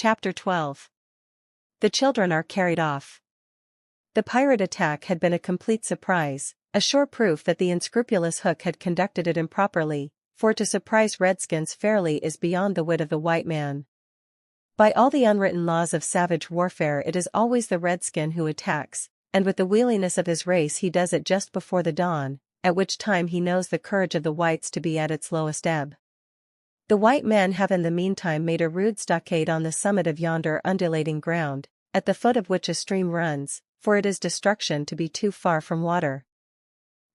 Chapter 12. The children are carried off. The pirate attack had been a complete surprise, a sure proof that the unscrupulous Hook had conducted it improperly, for to surprise redskins fairly is beyond the wit of the white man. By all the unwritten laws of savage warfare it is always the redskin who attacks, and with the wheeliness of his race he does it just before the dawn, at which time he knows the courage of the whites to be at its lowest ebb. The white men have in the meantime made a rude stockade on the summit of yonder undulating ground, at the foot of which a stream runs, for it is destruction to be too far from water.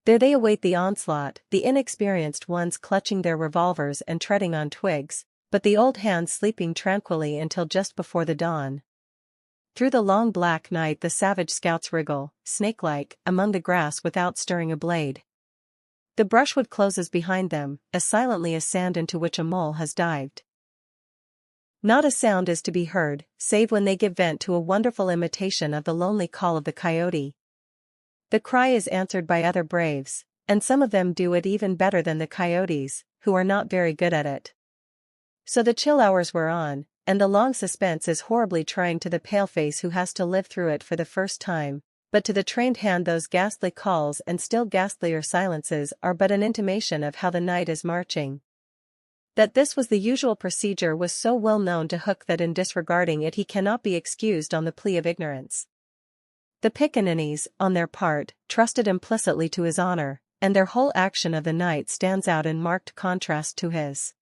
There they await the onslaught, the inexperienced ones clutching their revolvers and treading on twigs, but the old hands sleeping tranquilly until just before the dawn. Through the long black night the savage scouts wriggle, snake-like, among the grass without stirring a blade. The brushwood closes behind them, as silently as sand into which a mole has dived. Not a sound is to be heard, save when they give vent to a wonderful imitation of the lonely call of the coyote. The cry is answered by other braves, and some of them do it even better than the coyotes, who are not very good at it. So the chill hours wear on, and the long suspense is horribly trying to the paleface who has to live through it for the first time. But to the trained hand those ghastly calls and still ghastlier silences are but an intimation of how the night is marching. That this was the usual procedure was so well known to Hook that in disregarding it he cannot be excused on the plea of ignorance. The pickaninnies, on their part, trusted implicitly to his honor, and their whole action of the night stands out in marked contrast to his.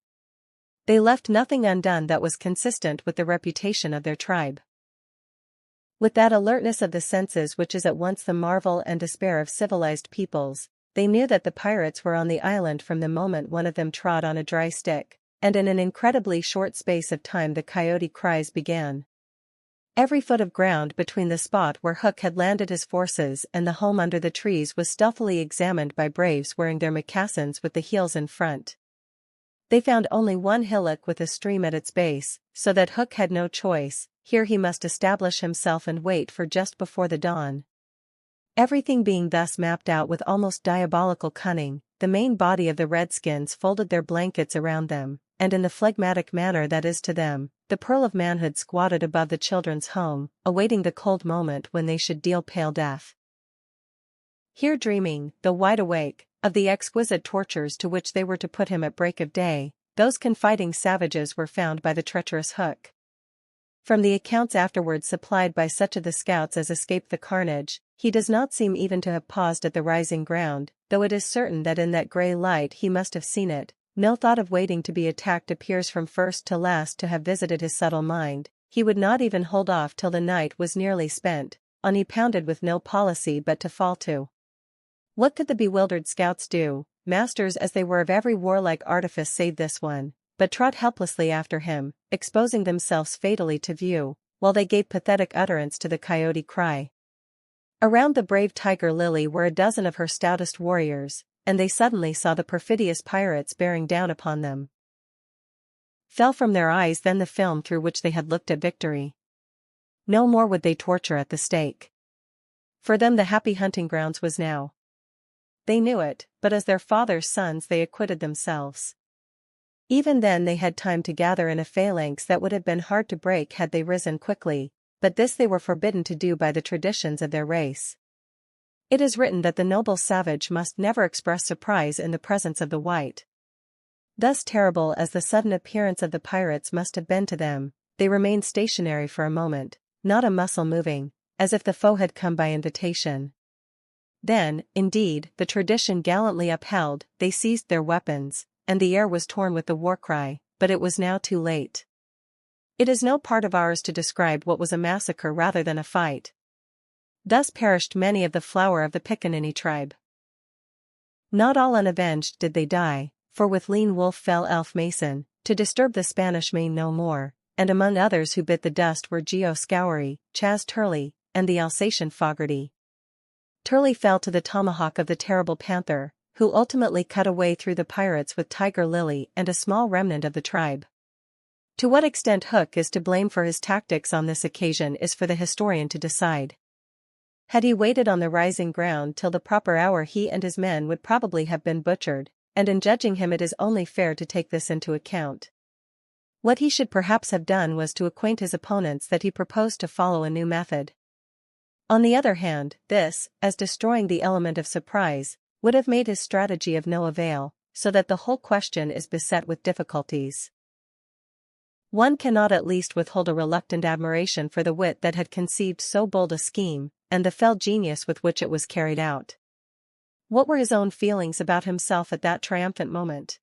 They left nothing undone that was consistent with the reputation of their tribe. With that alertness of the senses which is at once the marvel and despair of civilized peoples, they knew that the pirates were on the island from the moment one of them trod on a dry stick, and in an incredibly short space of time the coyote cries began. Every foot of ground between the spot where Hook had landed his forces and the home under the trees was stealthily examined by braves wearing their moccasins with the heels in front. They found only one hillock with a stream at its base, so that Hook had no choice. Here he must establish himself and wait for just before the dawn. Everything being thus mapped out with almost diabolical cunning, the main body of the redskins folded their blankets around them, and in the phlegmatic manner that is to them, the pearl of manhood squatted above the children's home, awaiting the cold moment when they should deal pale death. Here dreaming, though wide awake, of the exquisite tortures to which they were to put him at break of day, those confiding savages were found by the treacherous Hook. From the accounts afterwards supplied by such of the scouts as escaped the carnage, he does not seem even to have paused at the rising ground, though it is certain that in that grey light he must have seen it. No thought of waiting to be attacked appears from first to last to have visited his subtle mind. He would not even hold off till the night was nearly spent, on he pounded with no policy but to fall to. What could the bewildered scouts do, masters as they were of every warlike artifice save this one, but trot helplessly after him, exposing themselves fatally to view, while they gave pathetic utterance to the coyote cry. Around the brave tiger Lily were a dozen of her stoutest warriors, and they suddenly saw the perfidious pirates bearing down upon them. Fell from their eyes then the film through which they had looked at victory. No more would they torture at the stake. For them the happy hunting grounds was now. They knew it, but as their father's sons they acquitted themselves. Even then they had time to gather in a phalanx that would have been hard to break had they risen quickly, but this they were forbidden to do by the traditions of their race. It is written that the noble savage must never express surprise in the presence of the white. Thus terrible as the sudden appearance of the pirates must have been to them, they remained stationary for a moment, not a muscle moving, as if the foe had come by invitation. Then, indeed, the tradition gallantly upheld, they seized their weapons, and the air was torn with the war cry, but it was now too late. It is no part of ours to describe what was a massacre rather than a fight. Thus perished many of the flower of the Pickaninny tribe. Not all unavenged did they die, for with Lean Wolf fell Elf Mason, to disturb the Spanish Main no more, and among others who bit the dust were Geo Scoury, Chas Turley, and the Alsatian Fogarty. Turley fell to the tomahawk of the terrible Panther, who ultimately cut a way through the pirates with Tiger Lily and a small remnant of the tribe. To what extent Hook is to blame for his tactics on this occasion is for the historian to decide. Had he waited on the rising ground till the proper hour he and his men would probably have been butchered, and in judging him it is only fair to take this into account. What he should perhaps have done was to acquaint his opponents that he proposed to follow a new method. On the other hand, this, as destroying the element of surprise, would have made his strategy of no avail, so that the whole question is beset with difficulties. One cannot at least withhold a reluctant admiration for the wit that had conceived so bold a scheme, and the fell genius with which it was carried out. What were his own feelings about himself at that triumphant moment?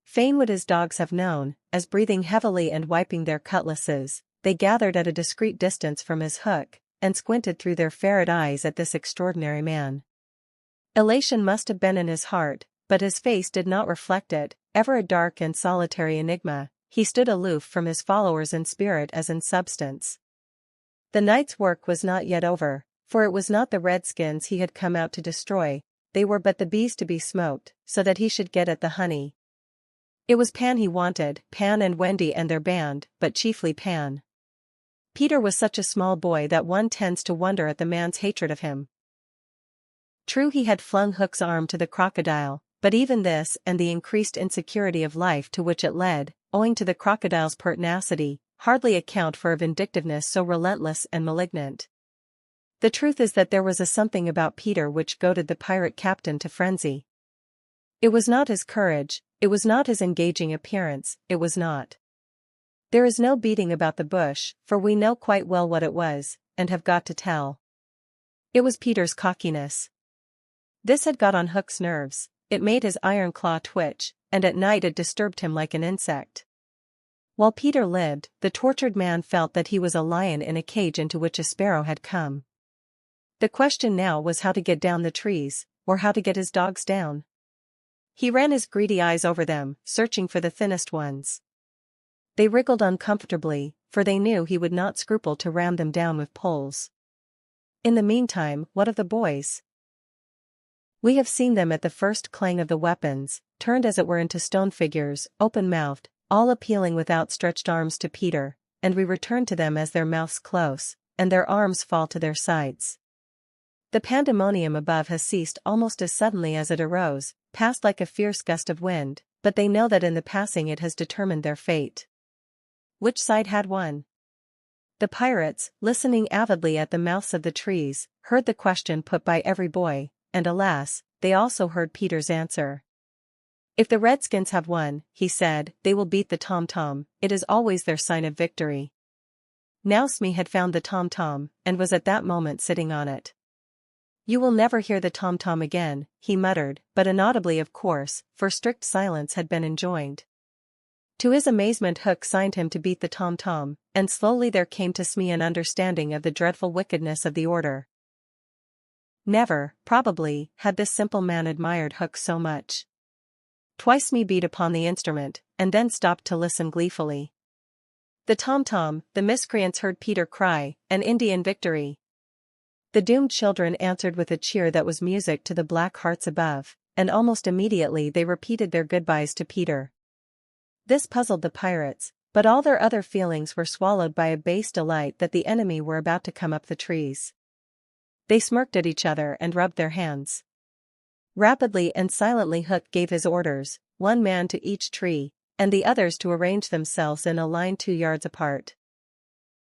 Fain would his dogs have known, as breathing heavily and wiping their cutlasses, they gathered at a discreet distance from his hook, and squinted through their ferret eyes at this extraordinary man. Elation must have been in his heart, but his face did not reflect it. Ever a dark and solitary enigma, he stood aloof from his followers in spirit as in substance. The night's work was not yet over, for it was not the redskins he had come out to destroy, they were but the bees to be smoked, so that he should get at the honey. It was Pan he wanted, Pan and Wendy and their band, but chiefly Pan. Peter was such a small boy that one tends to wonder at the man's hatred of him. True, he had flung Hook's arm to the crocodile, but even this and the increased insecurity of life to which it led, owing to the crocodile's pertinacity, hardly account for a vindictiveness so relentless and malignant. The truth is that there was a something about Peter which goaded the pirate captain to frenzy. It was not his courage, it was not his engaging appearance, it was not. There is no beating about the bush, for we know quite well what it was, and have got to tell. It was Peter's cockiness. This had got on Hook's nerves, it made his iron claw twitch, and at night it disturbed him like an insect. While Peter lived, the tortured man felt that he was a lion in a cage into which a sparrow had come. The question now was how to get down the trees, or how to get his dogs down. He ran his greedy eyes over them, searching for the thinnest ones. They wriggled uncomfortably, for they knew he would not scruple to ram them down with poles. In the meantime, what of the boys? We have seen them at the first clang of the weapons, turned as it were into stone figures, open-mouthed, all appealing with outstretched arms to Peter, and we return to them as their mouths close, and their arms fall to their sides. The pandemonium above has ceased almost as suddenly as it arose, passed like a fierce gust of wind, but they know that in the passing it has determined their fate. Which side had won? The pirates, listening avidly at the mouths of the trees, heard the question put by every boy, and alas, they also heard Peter's answer. If the redskins have won, he said, they will beat the tom-tom, it is always their sign of victory. Now Smee had found the tom-tom, and was at that moment sitting on it. You will never hear the tom-tom again, he muttered, but inaudibly of course, for strict silence had been enjoined. To his amazement Hook signed him to beat the tom-tom, and slowly there came to Smee an understanding of the dreadful wickedness of the order. Never, probably, had this simple man admired Hook so much. Twice Smee beat upon the instrument, and then stopped to listen gleefully. The tom-tom, the miscreants heard Peter cry, an Indian victory. The doomed children answered with a cheer that was music to the black hearts above, and almost immediately they repeated their goodbyes to Peter. This puzzled the pirates, but all their other feelings were swallowed by a base delight that the enemy were about to come up the trees. They smirked at each other and rubbed their hands. Rapidly and silently Hook gave his orders, one man to each tree, and the others to arrange themselves in a line 2 yards apart.